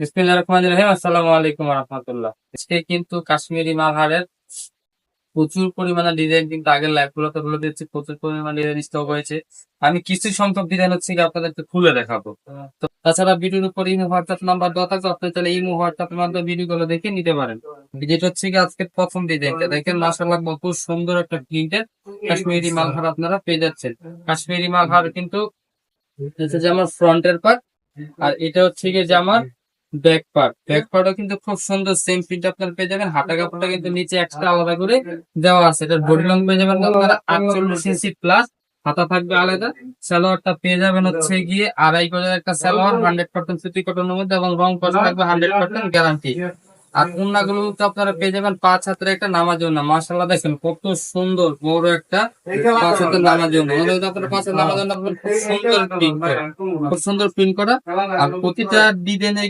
বিসমিল্লাহির রহমানির রহিম। আসসালামু আলাইকুম ওয়া রাহমাতুল্লাহ। আজকে কিন্তু কাশ্মীরি মালহারের প্রচুর পরিমাণে ডিজাইন কিন্তু আগের লাইভগুলোতে বলে দিচ্ছি, প্রচুর পরিমাণে ডিজাইন স্টক হয়েছে। আমি কিছু সংখ্যক ডিজাইন হচ্ছে কি আপনাদেরকে খুলে দেখাবো। তো তাছাড়া ভিডিওর উপর ইমো হোয়াটসঅ্যাপ নাম্বার দেওয়া থাকবে, আপনি তাহলে ইমো হোয়াটসঅ্যাপের মাধ্যমে ভিডিওগুলো দেখে নিতে পারেন। যেটা হচ্ছে কি আজকের প্রথম ডিজাইনটা দেখেন, মাশাআল্লাহ খুব সুন্দর একটা প্রিন্টের কাশ্মীরি মালহার আপনারা পেয়ে যাচ্ছেন। কাশ্মীরি মালহার কিন্তু হচ্ছে যে আমার ফ্রন্টের পার্ট, আর এটা হচ্ছে গিয়ে যে আমার ব্যাক পার্টও কিন্তু খুব সুন্দর সেম প্রিন্ট আপনারা পেয়ে যাবেন। হাতা কাপড়টা কিন্তু নিচে এক্সট্রা আলাদা করে দেওয়া আছে। এটার বডি লং পেয়ে যাবেন আপনারা 48 ইঞ্চি প্লাস, হাতা থাকবে আলাদা। সালোয়ারটা পেয়ে যাবেন হচ্ছে গিয়ে 2.5 গজের একটা সালোয়ার, 100% সুতি কটনের মধ্যে, এবং রং করা থাকবে 100% গ্যারান্টি। আর ওড়নাগুলো তো আপনারা পেয়ে যাবেন 5 হাতের একটা নামার জন্য। মাশাআল্লাহ দেখেন কত সুন্দর বড় একটা 5 হাতের নামার জন্য। আপনারা 5 হাতের নামার জন্য খুব সুন্দর প্রিন্ট করা, আর প্রতিটা ডিজাইনে